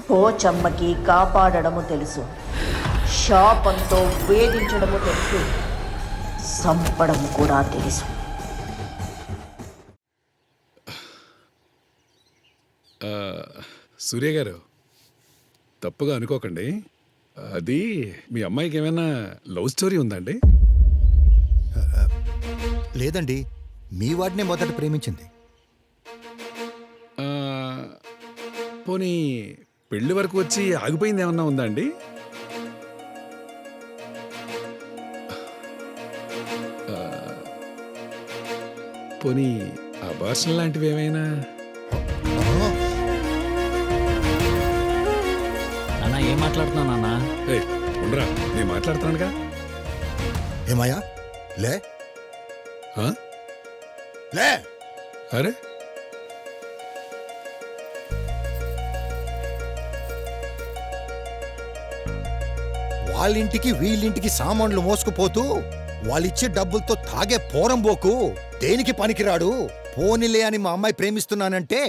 పోచమ్మకి కాపాడడము తెలుసు, శాపంతో వేధించడము తెలుసు, సంపడము కూడా తెలుసు. సూర్య గారు, తప్పుగా అనుకోకండి. అది మీ అమ్మాయికి ఏమైనా లవ్ స్టోరీ ఉందండి? లేదండి, మీ వాడినే మొదట ప్రేమించింది. పోనీ పెళ్లి వరకు వచ్చి ఆగిపోయింది ఏమన్నా ఉందా అండి? పోనీ అబార్షన్ లాంటివి ఏమైనా? నాన్న ఏం మాట్లాడుతున్నావు నాన్న? ఉండరా, నేను మాట్లాడుతున్నానుగా. ఏమయ్యా, లే లే. అరే, వాళ్ళింటికి వీళ్ళింటికి సామాన్లు మోసుకుపోతూ వాళ్ళిచ్చే డబ్బులతో తాగే పోరంబోకు దేనికి పనికిరాడు. పోనిలే అని మా అమ్మాయి ప్రేమిస్తున్నానంటే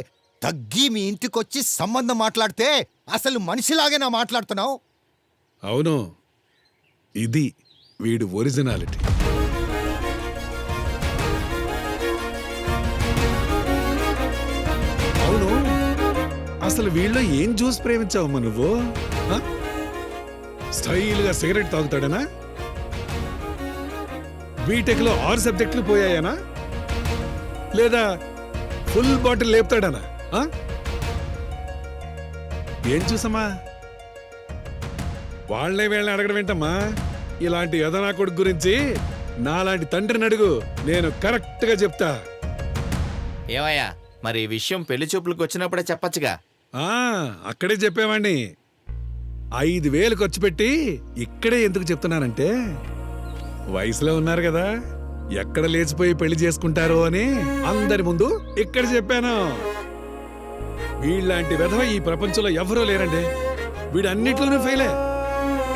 తగ్గి మీ ఇంటికొచ్చి సంబంధం మాట్లాడితే అసలు మనిషిలాగే నా మాట్లాడుతున్నావు. అవును, ఇది వీడు ఒరిజినాలిటీ. అవును, అసలు వీళ్ళలో ఏం చూసి ప్రేమించావమ్మా నువ్వు? స్టైల్గా సిగరెట్ తాగుతాడనా? బీటెక్లో 6 సబ్జెక్టులు పోయాయనా? లేదా ఫుల్ బాటిల్ లేపుతాడనా? ఏం చూసమ్మా? వాళ్లే వీళ్ళని అడగడం ఏంటమ్మా? ఇలాంటి యదనా కొడుకు గురించి నాలాంటి తండ్రిని అడుగు, నేను కరెక్ట్ గా చెప్తా. ఏమయ్యా, మరి ఈ విషయం పెళ్లి చూపులకు వచ్చినప్పుడే చెప్పచ్చుగా. అక్కడే చెప్పేవాణ్ణి. 5,000 ఖర్చు పెట్టి ఇక్కడే ఎందుకు చెప్తున్నానంటే, వయసులో ఉన్నారు కదా, ఎక్కడ లేచిపోయి పెళ్లి చేసుకుంటారో అని అందరి ముందు ఇక్కడ చెప్పాను. వీళ్ళలాంటి వెధవ ఈ ప్రపంచంలో ఎవరూ లేరండి. వీడన్నిట్లోనూ ఫెయిలే,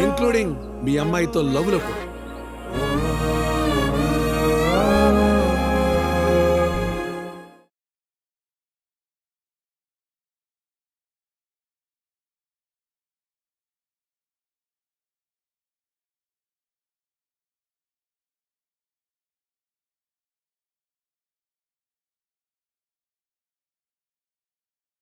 ఇంక్లూడింగ్ మీ అమ్మాయితో లవ్ లో కూడా.